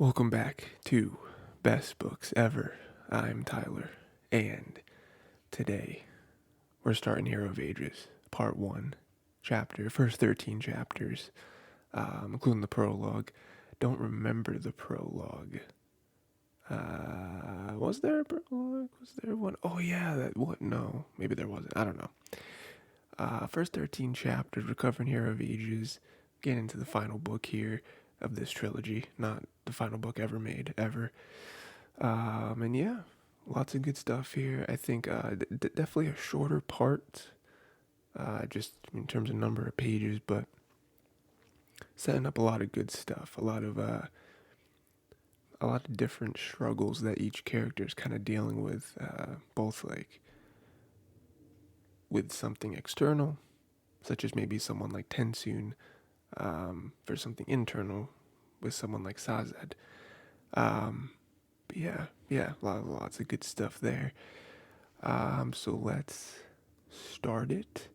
Welcome back to Best Books Ever. I'm Tyler, and today we're starting Hero of Ages, Part 1, first 13 chapters, including the prologue. Don't remember the prologue. Was there a prologue? Was there one? Oh, yeah, that what? No, maybe there wasn't. I don't know. First 13 chapters, we're covering Hero of Ages, getting into the final book here of this trilogy, not the final book ever made, ever. And yeah, lots of good stuff here. I think definitely a shorter part, just in terms of number of pages, but setting up a lot of good stuff. A lot of different struggles that each character is kind of dealing with, both like with something external, such as maybe someone like TenSoon, for something internal with someone like Sazed. Um, but yeah, lots of good stuff there. So let's start it.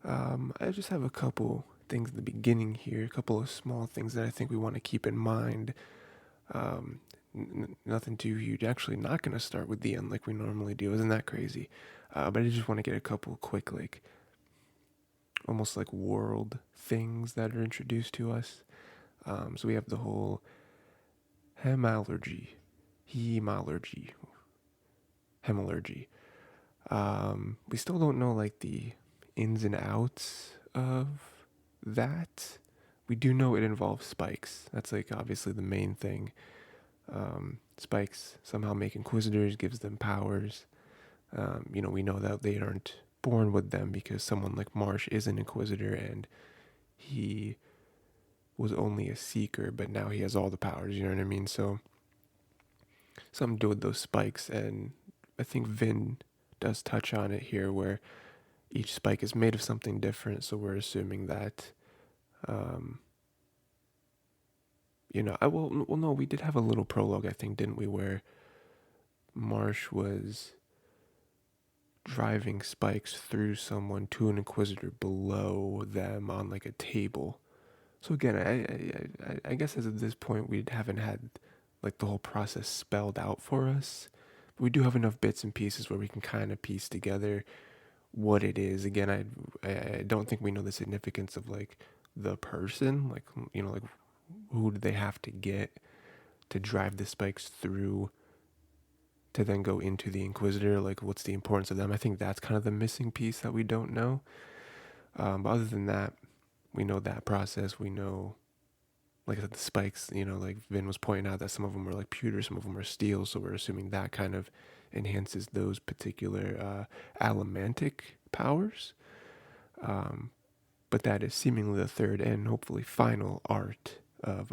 I just have a couple things at the beginning here, a couple of small things that I think we want to keep in mind. Um, Nothing too huge. Actually, not going to start with the end like we normally do. Isn't that crazy? But I just want to get a couple quick, like, almost like world things that are introduced to us. So we have the whole hemalurgy, hemalurgy, hemalurgy. We still don't know like the ins and outs of that. We do know it involves spikes. That's like obviously the main thing. Spikes somehow make inquisitors, gives them powers. We know that they aren't born with them because someone like Marsh is an inquisitor and he was only a seeker, but now he has all the powers. You know what I mean? So something to do with those spikes, and I think Vin does touch on it here, where each spike is made of something different. So we're assuming that, um, no, we did have a little prologue, I think, didn't we, where Marsh was driving spikes through someone to an inquisitor below them on like a table. So again, I guess as of this point, we haven't had like the whole process spelled out for us. But we do have enough bits and pieces where we can kind of piece together what it is. Again, I don't think we know the significance of like the person, like like who do they have to get to drive the spikes through to then go into the Inquisitor? Like, what's the importance of them? I think that's kind of the missing piece that we don't know. But other than that, we know that process. We know, like I said, the spikes. Like Vin was pointing out that some of them were like pewter, some of them were steel. So we're assuming that kind of enhances those particular allomantic powers. Um, but that is seemingly the third and hopefully final art of,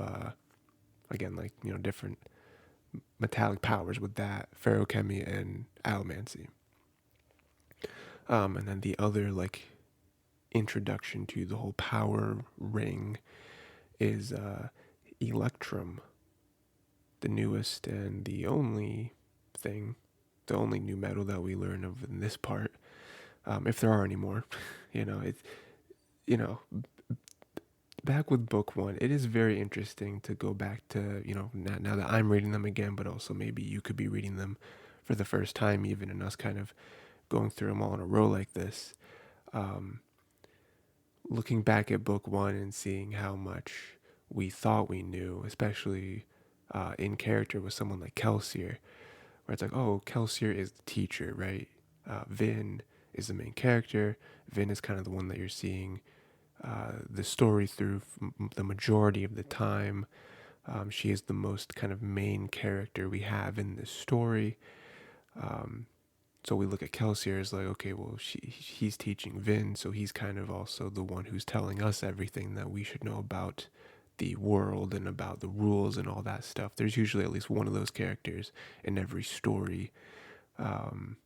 again, like different metallic powers with that ferrochemy and allomancy. And then the other like introduction to the whole power ring is electrum, the newest and the only thing, the only new metal that we learn of in this part, if there are any more. It's you know back with book one, it is very interesting to go back to, now that I'm reading them again, but also maybe you could be reading them for the first time, even, and us kind of going through them all in a row like this. Um, Looking back at book one and seeing how much we thought we knew, especially in character with someone like Kelsier, where it's like, oh, Kelsier is the teacher, right? Vin is the main character. Vin is kind of the one that you're seeing the story through the majority of the time. She is the most kind of main character we have in this story. Um, so we look at Kelsier as like, okay, well, he's teaching Vin, so he's kind of also the one who's telling us everything that we should know about the world and about the rules and all that stuff. There's usually at least one of those characters in every story. Um,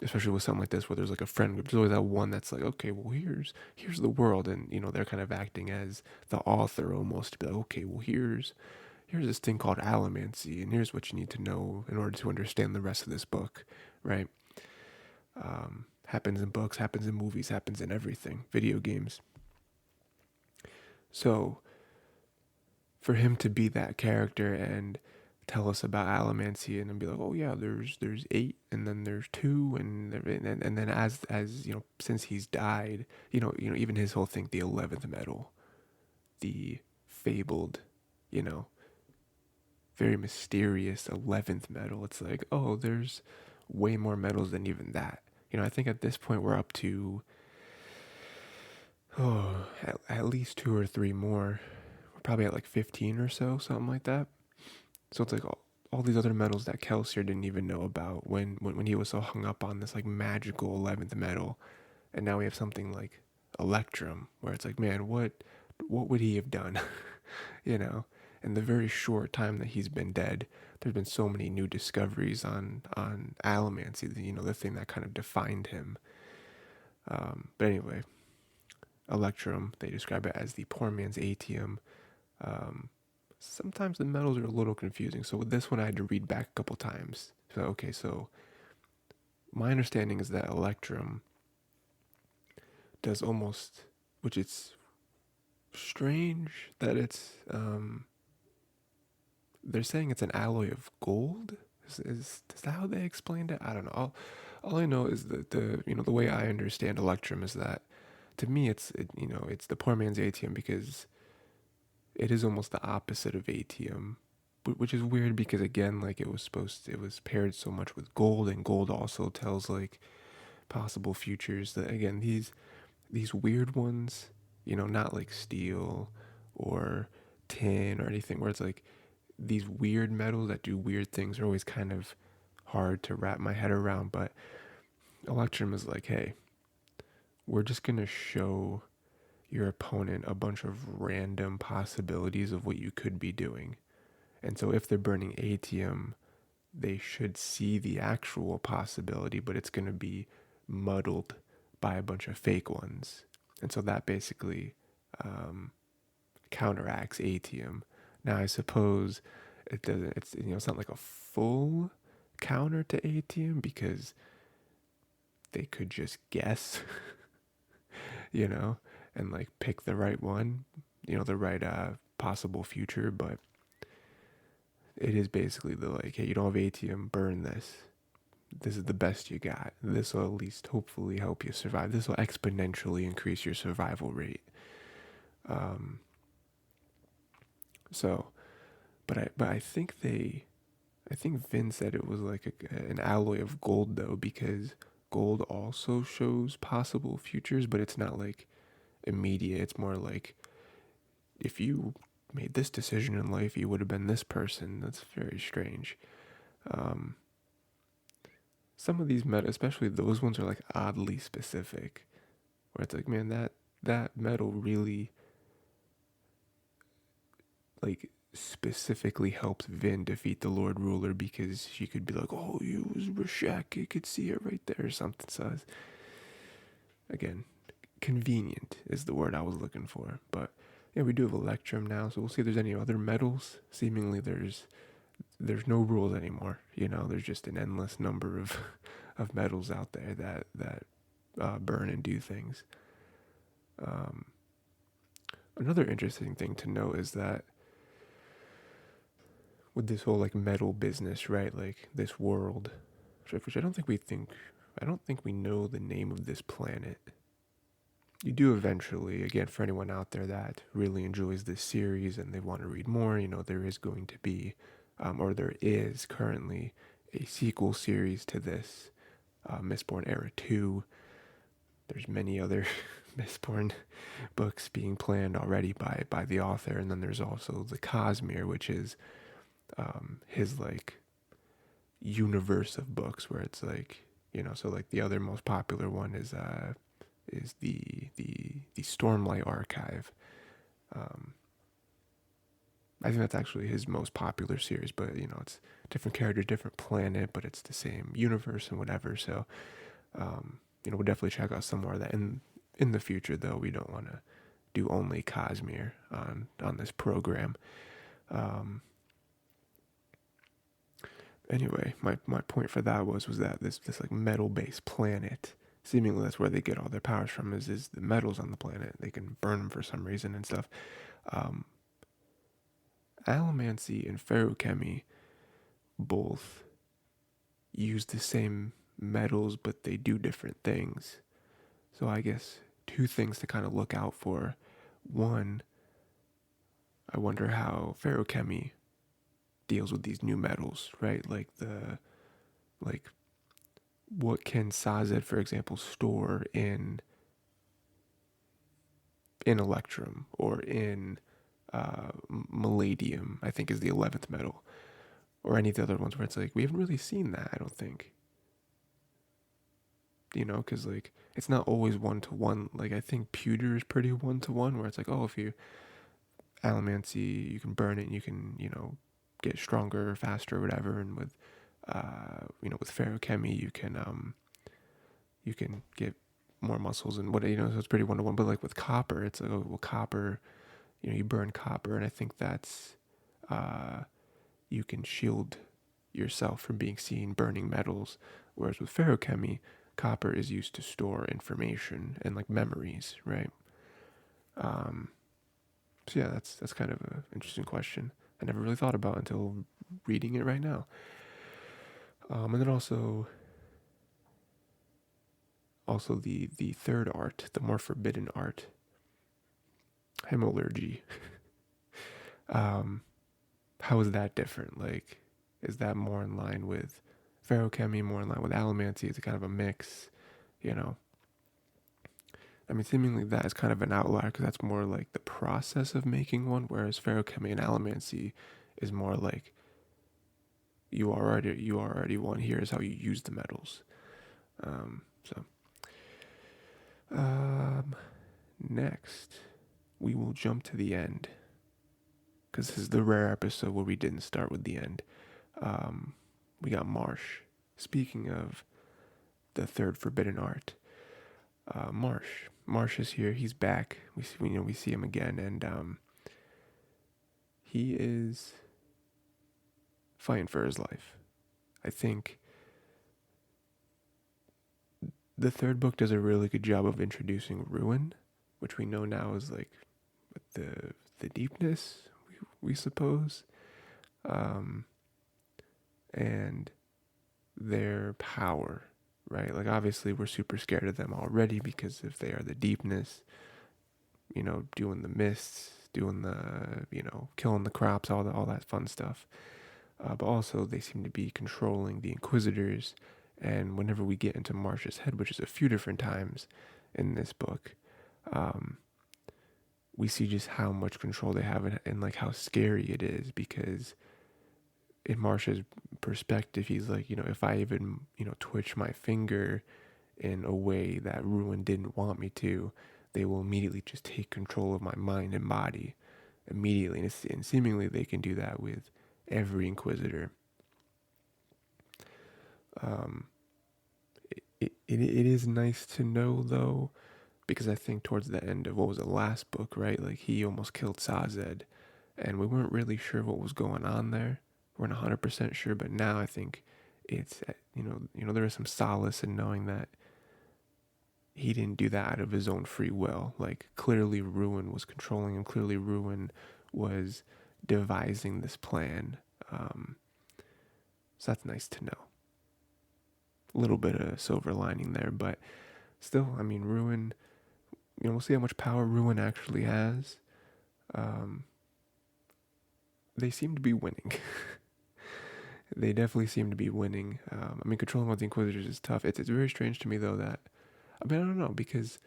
Especially with something like this where there's like a friend group, there's always that one that's like, okay, well, here's the world, and they're kind of acting as the author almost, to be like, okay, well, here's this thing called allomancy, and here's what you need to know in order to understand the rest of this book, right? Happens in books, happens in movies, happens in everything, video games. So for him to be that character and tell us about allomancy and then be like, oh yeah, there's eight and then there's two and then as you know, since he's died, even his whole thing, the 11th metal, the fabled, you know, very mysterious 11th metal. It's like, oh, there's way more metals than even that. I think at this point we're up to at least two or three more. We're probably at like 15 or so, something like that. So it's like all these other metals that Kelsier didn't even know about when he was so hung up on this like magical 11th metal. And now we have something like Electrum, where it's like, man, what would he have done? you know, in the very short time that he's been dead, there's been so many new discoveries on allomancy, the thing that kind of defined him. But anyway, Electrum, they describe it as the poor man's atium. Um, Sometimes the metals are a little confusing. So with this one, I had to read back a couple times. So, okay, so my understanding is that Electrum does almost, which it's strange that they're saying it's an alloy of gold. Is that how they explained it? I don't know. All I know is that the way I understand Electrum is that to me it's the poor man's atium because it is almost the opposite of atium, which is weird because again, like it was paired so much with gold, and gold also tells like possible futures. That again, these weird ones, not like steel or tin or anything, where it's like these weird metals that do weird things are always kind of hard to wrap my head around. But Electrum is like, hey, we're just gonna show your opponent a bunch of random possibilities of what you could be doing. And so if they're burning atium, they should see the actual possibility, but it's going to be muddled by a bunch of fake ones. And so that basically counteracts atium. Now, I suppose it doesn't, it's not like a full counter to atium because they could just guess, you know, and like pick the right one, the right possible future. But it is basically the like, hey, you don't have atium, burn this. This is the best you got. This will at least hopefully help you survive. This will exponentially increase your survival rate. Um, so, but I think Vin said it was like an alloy of gold though, because gold also shows possible futures, but it's not like immediate. It's more like if you made this decision in life, you would have been this person. That's very strange. Um, some of these meta, especially those ones, are like oddly specific, where it's like, man, that metal really like specifically helps Vin defeat the Lord Ruler because she could be like, oh, you was Rashek, you could see it right there or something. So again, convenient is the word I was looking for. But yeah, we do have Electrum now, so we'll see if there's any other metals. Seemingly there's no rules anymore. There's just an endless number of of metals out there that burn and do things. Um, Another interesting thing to note is that with this whole like metal business, right? Like this world, which I don't think we know the name of this planet. You do eventually, again, for anyone out there that really enjoys this series and they want to read more, there is going to be, or there is currently a sequel series to this, Mistborn Era 2. There's many other Mistborn books being planned already by the author, and then there's also the Cosmere, which is his like universe of books where it's like so like the other most popular one is the Stormlight Archive. um I think that's actually his most popular series, but it's different characters, different planet, but it's the same universe and whatever. So we'll definitely check out some more of that in the future, though we don't want to do only Cosmere on this program. um Anyway, my point for that was that this like metal based planet, seemingly that's where they get all their powers from, is the metals on the planet. They can burn them for some reason and stuff. Um, allomancy and feruchemy both use the same metals, but they do different things. So I guess two things to kind of look out for. One, I wonder how feruchemy deals with these new metals, right? Like what can Sazed, for example, store in electrum or in Palladium, I think is the 11th metal, or any of the other ones where it's like, we haven't really seen that, I don't think. Because like, it's not always one to one. Like, I think pewter is pretty one to one, where it's like, oh, if you allomancy, you can burn it and you can, get stronger, faster, or whatever. And with feruchemy, you can get more muscles and what, so it's pretty one to one. But like with copper, it's like, oh, well, copper, you burn copper, and I think that's you can shield yourself from being seen burning metals. Whereas with feruchemy, copper is used to store information and like memories, right? Um, so yeah, that's kind of an interesting question. I never really thought about until reading it right now. And then also the third art, the more forbidden art, hemolurgy. How is that different? Like, is that more in line with feruchemy, more in line with allomancy? It's kind of a mix, you know. I mean, seemingly that is kind of an outlier because that's more like the process of making one, whereas feruchemy and allomancy is more like you already one. Here's how you use the metals. So next we will jump to the end because this is the rare episode where we didn't start with the end. We got Marsh. Speaking of the third forbidden art, Marsh is here. He's back. We see him again, and he is fighting for his life. I think the third book does a really good job of introducing ruin, which we know now is like the deepness, we suppose, and their power, right? Like, obviously we're super scared of them already because if they are the deepness, doing the mists, doing the, killing the crops, all that fun stuff. But also they seem to be controlling the Inquisitors. And whenever we get into Marsh's head, which is a few different times in this book, we see just how much control they have and like how scary it is, because in Marsh's perspective, he's like, if I even, twitch my finger in a way that Ruin didn't want me to, they will immediately just take control of my mind and body immediately. And seemingly they can do that with every Inquisitor. It is nice to know, though, because I think towards the end of what was the last book, right? Like, he almost killed Sazed, and we weren't really sure what was going on there. We weren't 100% sure, but now I think it's, there is some solace in knowing that he didn't do that out of his own free will. Like, clearly Ruin was controlling him. Clearly Ruin was devising this plan. So that's nice to know. A little bit of silver lining there, but still, I mean, Ruin, we'll see how much power Ruin actually has. They seem to be winning. They definitely seem to be winning. I mean, controlling all the Inquisitors is tough. It's very strange to me, though, that, I mean, I don't know, because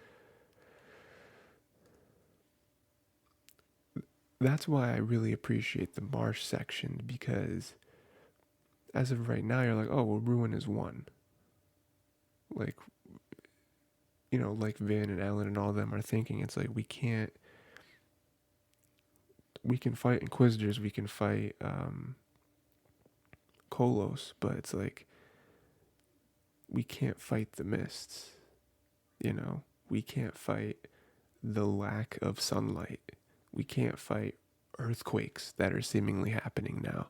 that's why I really appreciate the Marsh section, because as of right now, you're like, oh, well, Ruin is one. Like, like Vin and Ellen and all of them are thinking, it's like, we can fight Inquisitors, we can fight Kolos, but it's like, we can't fight the mists, we can't fight the lack of sunlight, we can't fight earthquakes that are seemingly happening now.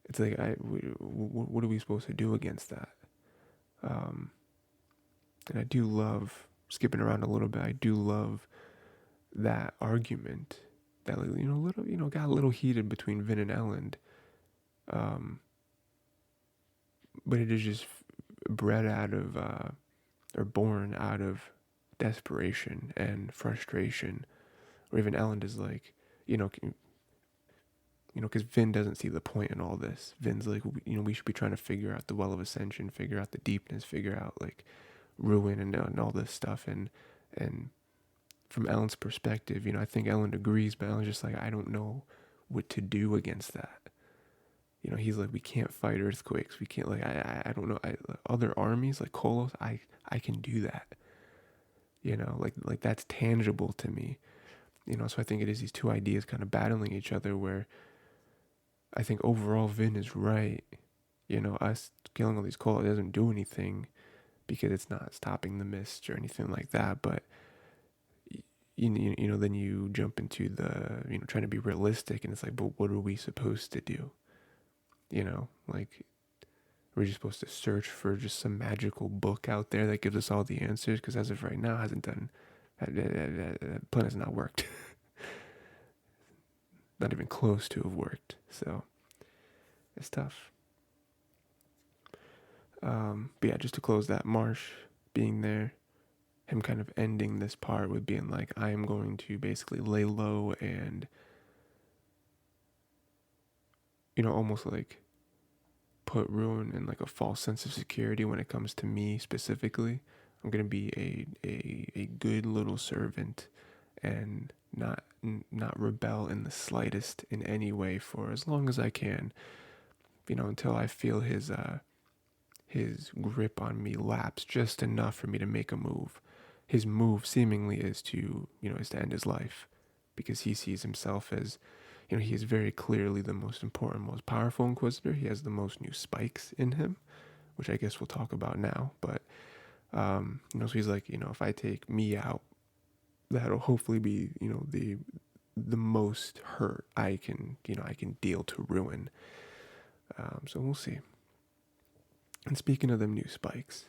It's like, what are we supposed to do against that? And I do love, skipping around a little bit, I do love that argument that little got a little heated between Vin and Elend. Um, but it is just bred out of or born out of desperation and frustration. Or even Elend is like, because Vin doesn't see the point in all this. Vin's like, we should be trying to figure out the Well of Ascension, figure out the deepness, figure out like ruin and all this stuff. And from Elend's perspective, I think Elend agrees, but Elend's just like, I don't know what to do against that. He's like, we can't fight earthquakes. We can't, like, I don't know. Other armies like Kolos, I can do that. Like that's tangible to me. So I think it is these two ideas kind of battling each other, where I think overall Vin is right. Us killing all these Kolos doesn't do anything because it's not stopping the mist or anything like that. But then you jump into the trying to be realistic, and it's like, but what are we supposed to do? Like, we're just supposed to search for just some magical book out there that gives us all the answers, because as of right now, hasn't done. That plan has not worked. Not even close to have worked. So it's tough. But yeah, just to close that, Marsh being there, him kind of ending this part with being like, I am going to basically lay low and, almost like put Ruin in like a false sense of security when it comes to me specifically. I'm going to be a good little servant and not rebel in the slightest in any way for as long as I can, until I feel his grip on me lapse just enough for me to make a move. His move seemingly is to end his life, because he sees himself as, he is very clearly the most important, most powerful Inquisitor. He has the most new spikes in him, which I guess we'll talk about now. But, so he's like, if I take me out, that'll hopefully be, the most hurt I can deal to Ruin. So we'll see. And speaking of them new spikes,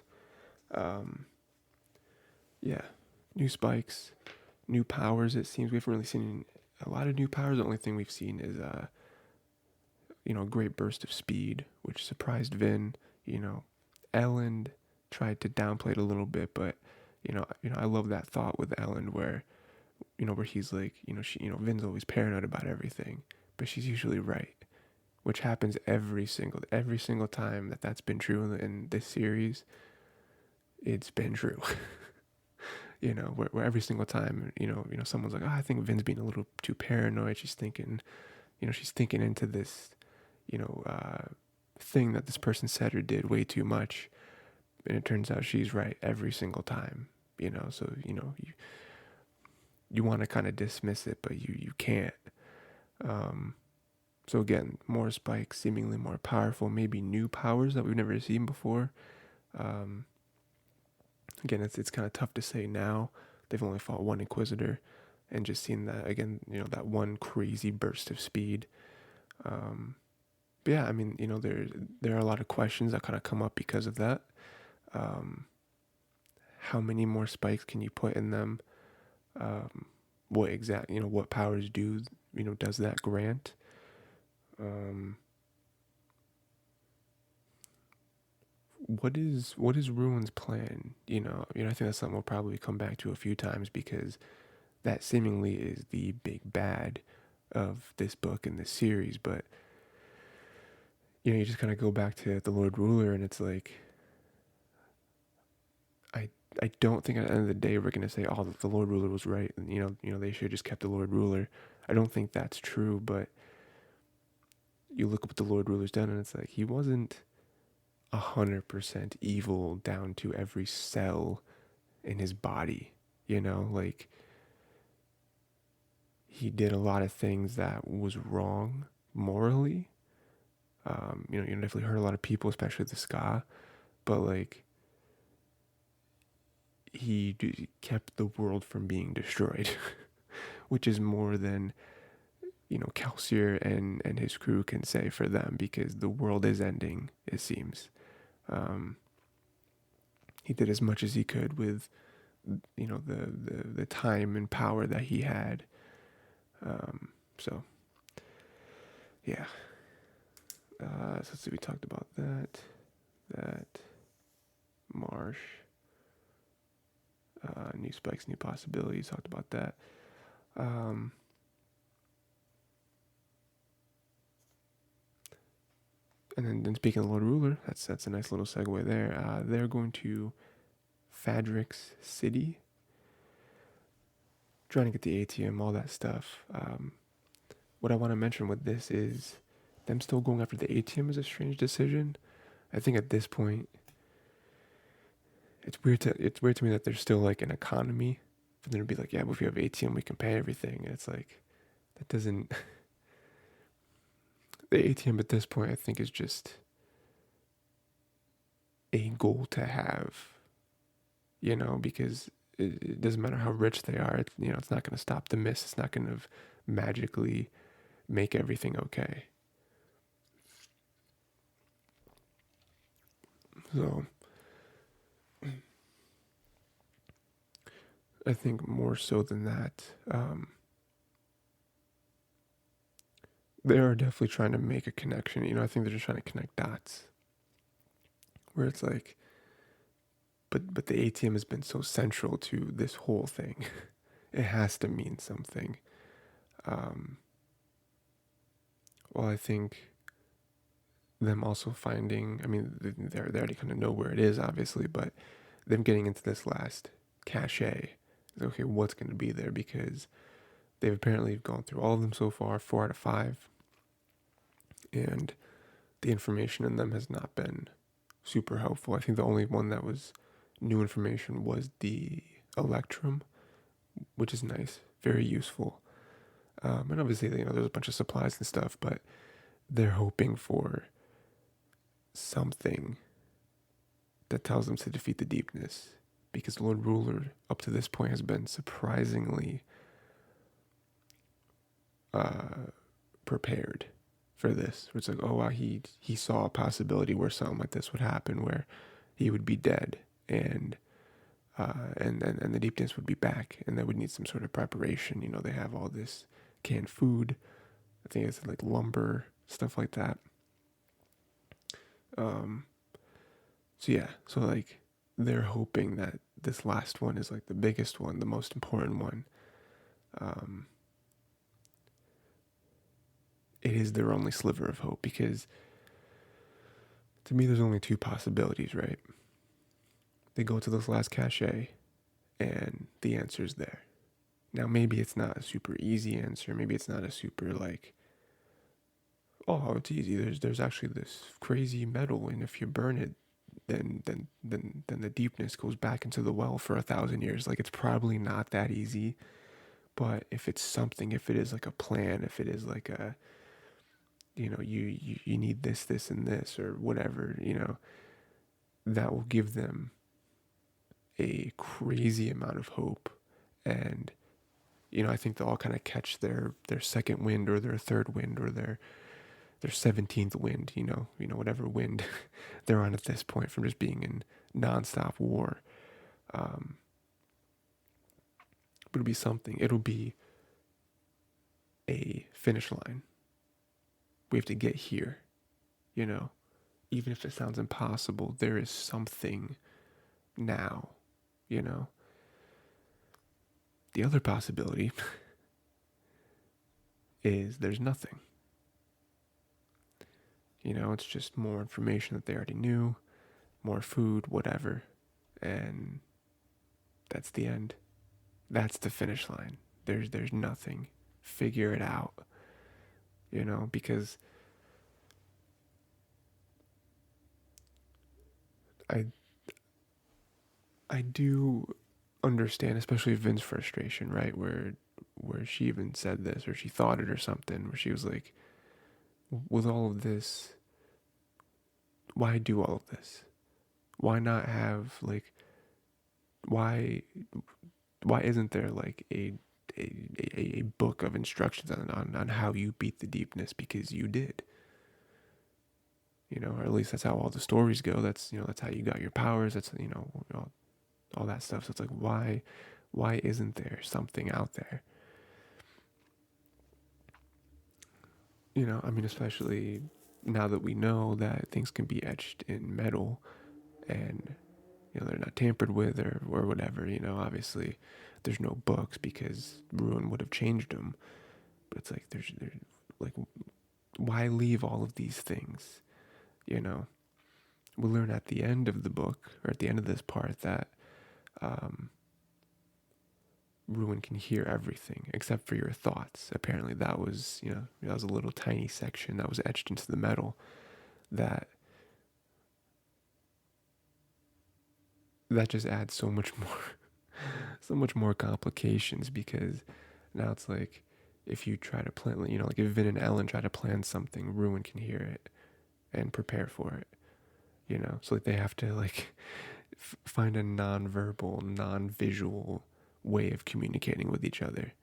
yeah, new spikes, new powers. It seems we haven't really seen a lot of new powers. The only thing we've seen is a great burst of speed, which surprised Vin. Elend tried to downplay it a little bit, but I love that thought with Elend where where he's like, Vin's always paranoid about everything, but she's usually right, which happens every single time that's been true in this series. It's been true. Where every single time, someone's like, oh, I think Vin's being a little too paranoid. She's thinking into this, thing that this person said or did way too much. And it turns out she's right every single time, so, you want to kind of dismiss it, but you can't. So again, more spikes, seemingly more powerful, maybe new powers that we've never seen before. Again, it's kind of tough to say now. They've only fought one Inquisitor, and just seen that again, that one crazy burst of speed. But yeah, I mean, there are a lot of questions that kind of come up because of that. How many more spikes can you put in them? What what powers does that grant? What is Ruin's plan? I think that's something we'll probably come back to a few times, because that seemingly is the big bad of this book and this series. But you just kind of go back to the Lord Ruler, and it's like, I don't think at the end of the day we're gonna say, oh, the Lord Ruler was right, and they should have just kept the Lord Ruler. I don't think that's true, but you look up what the Lord Ruler's done, and it's like, he wasn't 100% evil down to every cell in his body. Like, he did a lot of things that was wrong morally. You definitely hurt a lot of people, especially the Ska, but like, he kept the world from being destroyed, which is more than Kelsier and his crew can say for them, because the world is ending, it seems. He did as much as he could with the time and power that he had. So yeah. So let's see. We talked about that Marsh, new spikes, new possibilities. Talked about that. Um, and then speaking of the Lord Ruler, that's a nice little segue there. They're going to Fadrix City, trying to get the ATM, all that stuff. What I want to mention with this is them still going after the ATM is a strange decision. I think at this point, it's weird to me that there's still like an economy for them to be like, yeah, but if you have ATM, we can pay everything. And it's like that doesn't. The ATM at this point, I think, is just a goal to have, because it doesn't matter how rich they are. It's not going to stop the mist. It's not going to magically make everything okay. So I think more so than that, they are definitely trying to make a connection. I think they're just trying to connect dots. Where it's like, but the ATM has been so central to this whole thing. It has to mean something. Well, I think them also finding, I mean, they already kind of know where it is, obviously, but them getting into this last cache, okay, what's going to be there? Because they've apparently gone through all of them so far, 4 out of 5, and the information in them has not been super helpful. I think the only one that was new information was the Electrum, which is nice, very useful. And obviously, there's a bunch of supplies and stuff, but they're hoping for something that tells them to defeat the deepness, because Lord Ruler up to this point has been surprisingly prepared for this. It's like, oh wow, he saw a possibility where something like this would happen, where he would be dead, and and the deepness would be back, and they would need some sort of preparation. They have all this canned food. I think it's like lumber, stuff like that. So yeah, so like they're hoping that this last one is like the biggest one, the most important one. It is their only sliver of hope, because to me there's only two possibilities, right? They go to this last cache and the answer's there. Now maybe it's not a super easy answer, maybe it's not a super like, oh, it's easy. There's actually this crazy metal, and if you burn it, then the deepness goes back into the well for 1,000 years. Like, it's probably not that easy, but if it's something, if it is like a plan, if it is like a, you need this and this or whatever, that will give them a crazy amount of hope. And I think they'll all kind of catch their second wind or their third wind or their 17th wind, whatever wind they're on at this point from just being in nonstop war. But it'll be something. It'll be a finish line. We have to get here, even if it sounds impossible, there is something now, The other possibility is there's nothing. It's just more information that they already knew, more food, whatever. And that's the end. That's the finish line. There's nothing. Figure it out. Because I do understand, especially Vin's frustration, right? Where she even said this, or she thought it or something, where she was like, with all of this, why do all of this? Why not have like, why isn't there like a book of instructions on how you beat the deepness? Because you did, or at least that's how all the stories go. That's that's how you got your powers. That's all that stuff. So it's like, why isn't there something out there? I mean, especially now that we know that things can be etched in metal and, they're not tampered with or whatever, obviously there's no books because Ruin would have changed them. But it's like, there's like, why leave all of these things? You know, we'll learn at the end of the book, or at the end of this part, that um, Ruin can hear everything except for your thoughts. Apparently, that was a little tiny section that was etched into the metal that just adds so much more, so much more complications because now it's like if you try to plan, like if Vin and Ellen try to plan something, Ruin can hear it and prepare for it. So like they have to like find a non-verbal, non-visual way of communicating with each other,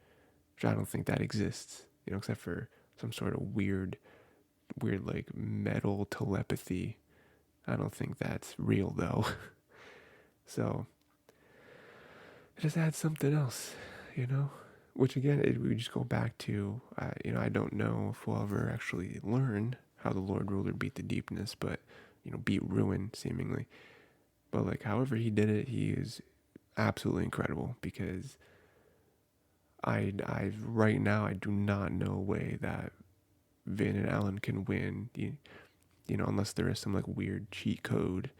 which I don't think that exists, except for some sort of weird like metal telepathy. I don't think that's real though. So it just adds something else, you know. Which again, we just go back to, I don't know if we'll ever actually learn how the Lord Ruler beat the deepness, but beat Ruin seemingly. But like, however he did it, he is absolutely incredible because I right now I do not know a way that Vin and Alan can win. Unless there is some like weird cheat code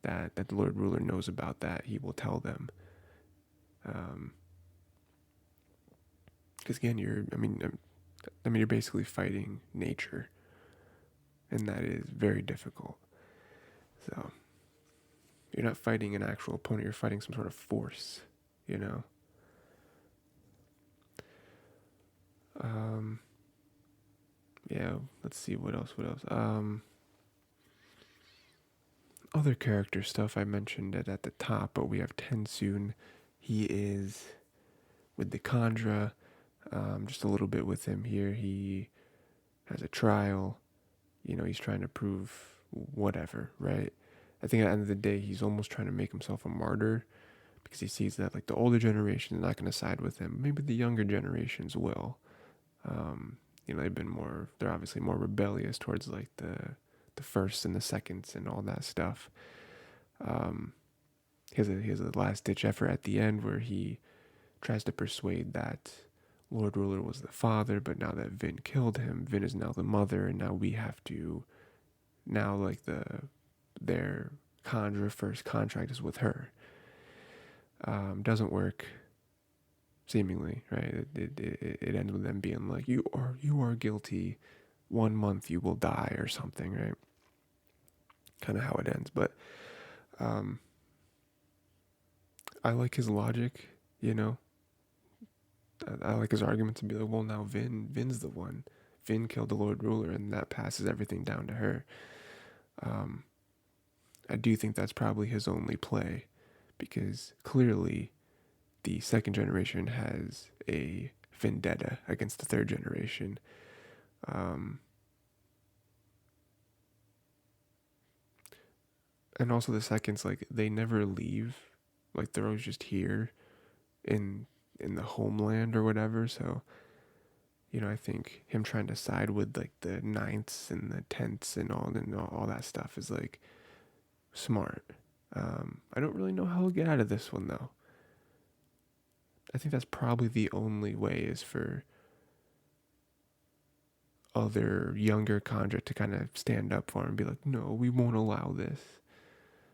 that the Lord Ruler knows about that he will tell them. Because again, you're basically fighting nature, and that is very difficult. So you're not fighting an actual opponent; you're fighting some sort of force. You know. Yeah. Let's see what else. Other character stuff I mentioned it at the top, but we have TenSoon. He is with the Khandra. Just a little bit with him here. He has a trial. He's trying to prove whatever, right? I think at the end of the day, he's almost trying to make himself a martyr because he sees that like the older generation is not going to side with him. Maybe the younger generations will. They're obviously more rebellious towards like the firsts and the seconds and all that stuff. He has a last ditch effort at the end where he tries to persuade that Lord Ruler was the father, but now that Vin killed him, Vin is now the mother, and now we have to like their Khandra first contract is with her. Doesn't work, seemingly, right? It ends with them being like, you are guilty. 1 month you will die or something, right? Kind of how it ends, but I like his logic, you know. I like his argument to be like, well, now Vin's the one. Vin killed the Lord Ruler, and that passes everything down to her. I do think that's probably his only play, because clearly the second generation has a vendetta against the third generation. And also the seconds, like, they never leave. Like, they're always just here in the homeland or whatever. So, I think him trying to side with like the ninths and the tenths and all that stuff is like smart. I don't really know how he'll get out of this one though. I think that's probably the only way is for other younger Khandra to kind of stand up for him and be like, no, we won't allow this.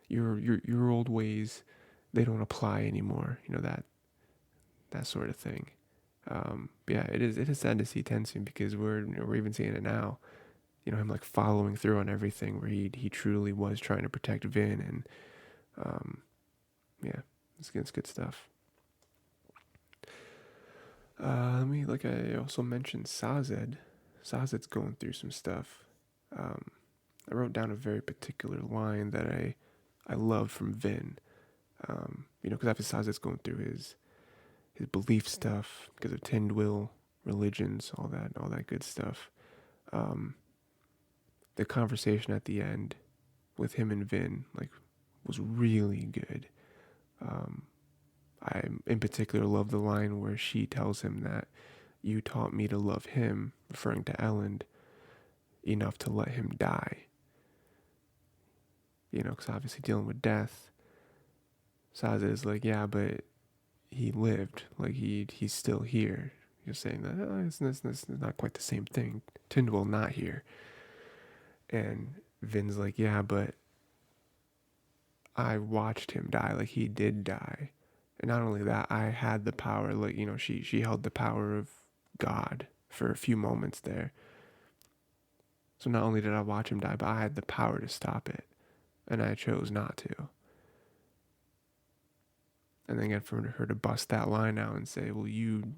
Your old ways, they don't apply anymore. That sort of thing. Yeah, it is sad to see TenSoon because we're even seeing it now. Him like following through on everything where he truly was trying to protect Vin, and yeah, it's good stuff. Like I also mentioned Sazed. Sazed's going through some stuff. I wrote down a very particular line that I love from Vin. Because after Sazed's going through his belief stuff because of Tyndall, religions, all that good stuff. The conversation at the end with him and Vin was really good. I in particular love the line where she tells him that you taught me to love him, referring to Ellen, enough to let him die. Because obviously dealing with death, Sazed is like, yeah, but he lived. Like, he's still here. You're saying that it's not quite the same thing. Tyndall not here. And Vin's like, yeah, but I watched him die. Like, he did die. And not only that, I had the power. Like, she held the power of God for a few moments there. So not only did I watch him die, but I had the power to stop it. And I chose not to. And then again, for her to bust that line out and say, well, you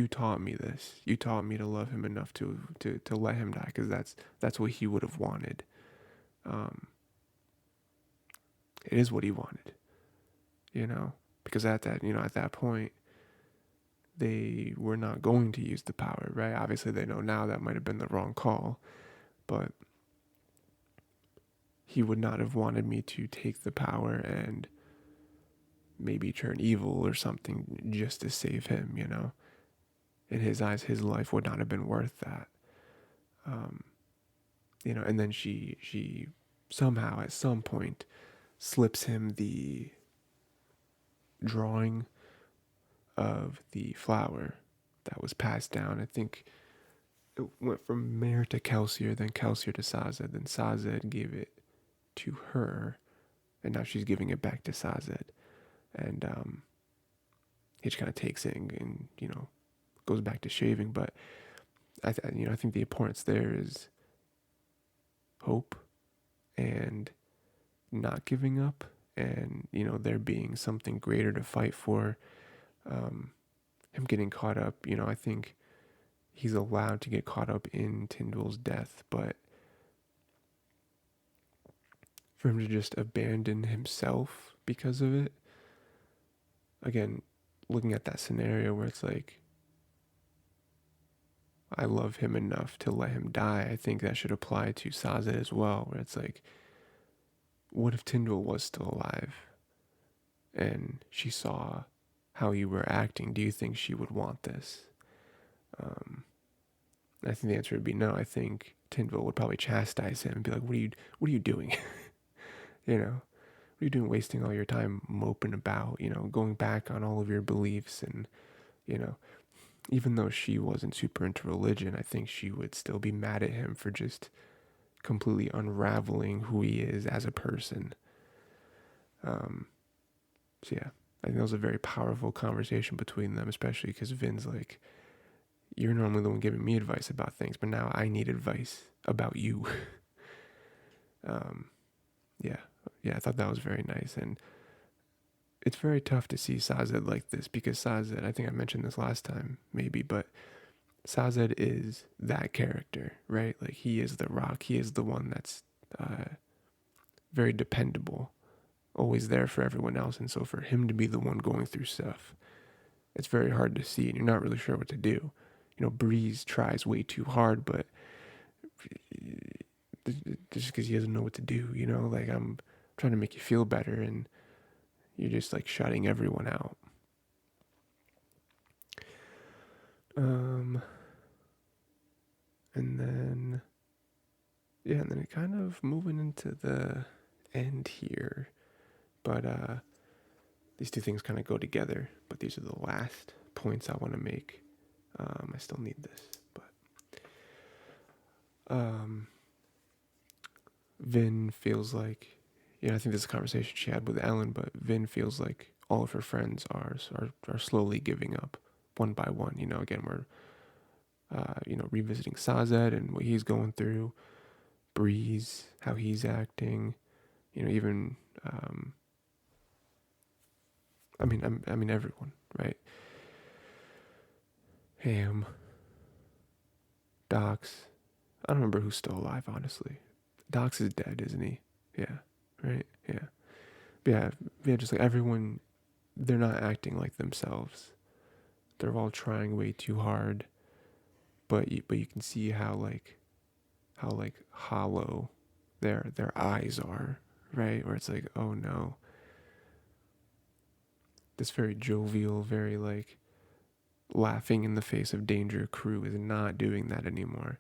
taught me this. You taught me to love him enough to let him die, because that's what he would have wanted. It is what he wanted, because at that point, they were not going to use the power, right? Obviously, they know now that might have been the wrong call, but he would not have wanted me to take the power and maybe turn evil or something just to save him, In his eyes, his life would not have been worth that. And then she somehow at some point slips him the drawing of the flower that was passed down. I think it went from Mare to Kelsier, then Kelsier to Sazed, then Sazed gave it to her, and now she's giving it back to Sazed. And he just kind of takes it and goes back to shaving. But I think the importance there is hope and not giving up, and there being something greater to fight for. Him getting caught up, I think he's allowed to get caught up in Tyndall's death, but for him to just abandon himself because of it, again, looking at that scenario where it's like, I love him enough to let him die, I think that should apply to Sazed as well, where it's like, what if Tyndall was still alive and she saw how you were acting? Do you think she would want this? I think the answer would be no. I think Tyndall would probably chastise him and be like, what are you doing? What are you doing wasting all your time moping about, going back on all of your beliefs? And, even though she wasn't super into religion, I think she would still be mad at him for just completely unraveling who he is as a person. So yeah, I think that was a very powerful conversation between them, especially because Vin's like, you're normally the one giving me advice about things, but now I need advice about you. Yeah, I thought that was very nice. And it's very tough to see Sazed like this, because Sazed, I think I mentioned this last time, maybe, but Sazed is that character, right? Like, he is the rock. He is the one that's very dependable, always there for everyone else. And so for him to be the one going through stuff, it's very hard to see, and you're not really sure what to do. Breeze tries way too hard, but just because he doesn't know what to do, like, I'm trying to make you feel better, and you're just like shutting everyone out. And then it kind of moving into the end here, but these two things kind of go together, but these are the last points I want to make. I still need this, but Vin feels like, I think this is a conversation she had with Ellen, but Vin feels like all of her friends are slowly giving up one by one. Again, we're revisiting Sazed and what he's going through, Breeze, how he's acting, even I mean everyone, right? Ham, Docs. I don't remember who's still alive, honestly. Docs is dead, isn't he? Yeah, right? Yeah. But yeah, just like everyone, they're not acting like themselves. They're all trying way too hard. But you can see how hollow their eyes are, right? Where it's like, oh no. This very jovial, very like laughing in the face of danger crew is not doing that anymore.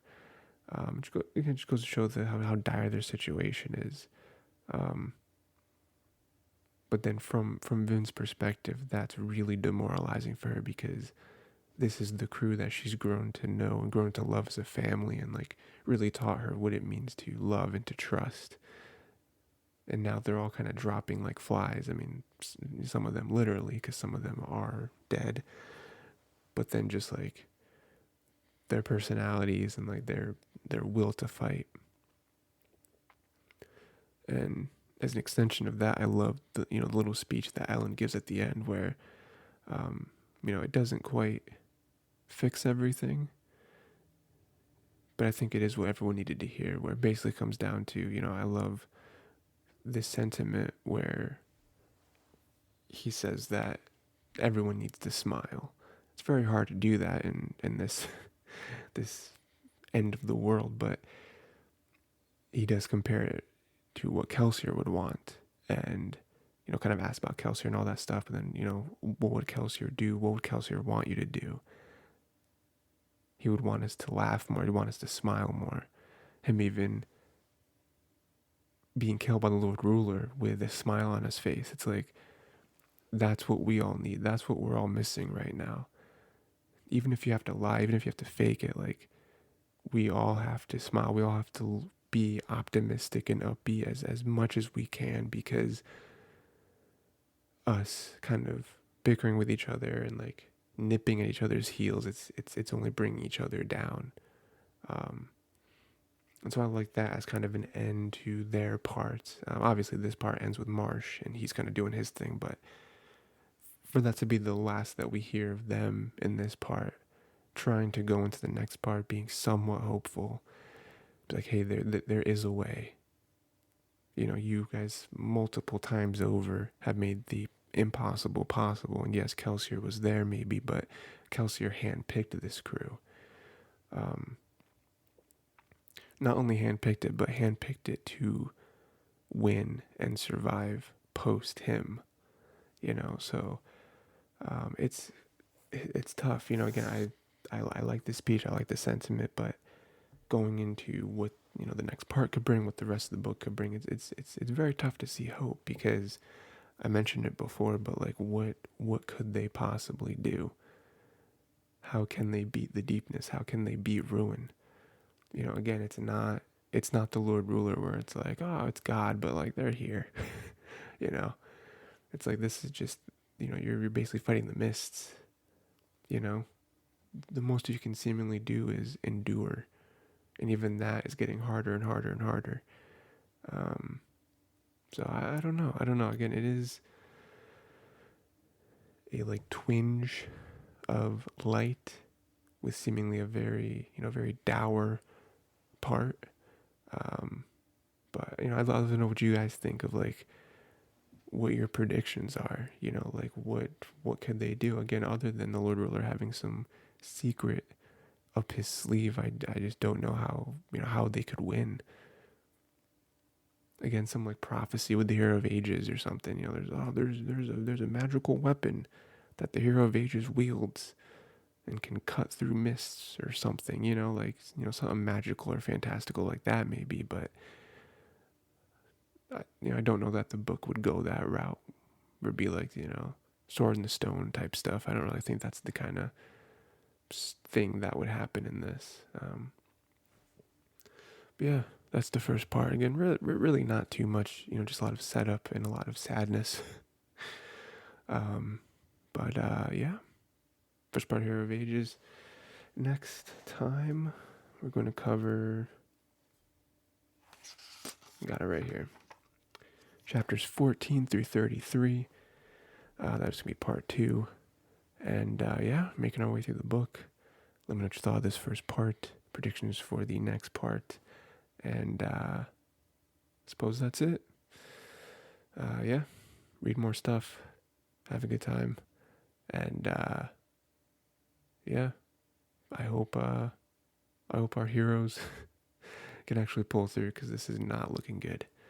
It just goes to show how dire their situation is. Um, but then from Vin's perspective, that's really demoralizing for her because this is the crew that she's grown to know and grown to love as a family, and like really taught her what it means to love and to trust. And now they're all kind of dropping like flies. I mean, some of them literally, because some of them are dead. But then just like their personalities and like their will to fight. And as an extension of that, I love the the little speech that Ellen gives at the end, where it doesn't quite fix everything, but I think it is what everyone needed to hear. Where it basically comes down to, I love this sentiment where he says that everyone needs to smile. It's very hard to do that in this this end of the world, but he does compare it to what Kelsier would want, and kind of ask about Kelsier and all that stuff, and then what would Kelsier do? What would Kelsier want you to do? He would want us to laugh more. He'd want us to smile more. Him even being killed by the Lord Ruler with a smile on his face. It's like, that's what we all need. That's what we're all missing right now. Even if you have to lie, even if you have to fake it, like, we all have to smile. We all have to be optimistic and upbeat as much as we can, because us kind of bickering with each other and like nipping at each other's heels, it's only bringing each other down. And so I like that as kind of an end to their part. Obviously, this part ends with Marsh, and he's kind of doing his thing, but for that to be the last that we hear of them in this part, trying to go into the next part being somewhat hopeful, like, hey, there is a way. You guys multiple times over have made the impossible possible, and yes, Kelsier was there maybe, but Kelsier handpicked this crew. Not only handpicked it, but handpicked it to win and survive post him. So it's tough. Again, I like the speech, I like the sentiment, but going into what the next part could bring, what the rest of the book could bring, it's very tough to see hope, because I mentioned it before, but like, what could they possibly do? How can they beat the deepness? How can they beat ruin? Again, it's not the Lord Ruler where it's like, oh, it's God, but like, they're here. It's like, this is just, you're basically fighting the mists. The most you can seemingly do is endure, and even that is getting harder and harder and harder. So I don't know. Again, it is a like twinge of light with seemingly a very very dour part. But I'd love to know what you guys think of, like, what your predictions are. Like, what could they do again, other than the Lord Ruler having some secret up his sleeve? I just don't know how they could win. Again, some like prophecy with the Hero of Ages or something. There's a magical weapon that the Hero of Ages wields and can cut through mists or something. Something magical or fantastical like that maybe. But I don't know that the book would go that route, or be like sword in the stone type stuff. I don't really think that's the kind of thing that would happen in this. But yeah, that's the first part. Again, really not too much, just a lot of setup and a lot of sadness. But yeah, first part, Hero of Ages. Next time, we're going to cover, got it right here, chapters 14 through 33. That's going to be part 2. And yeah, making our way through the book. Let me know what you thought of this first part, predictions for the next part, and I suppose that's it. Yeah, read more stuff, have a good time, and yeah, I hope our heroes can actually pull through, because this is not looking good.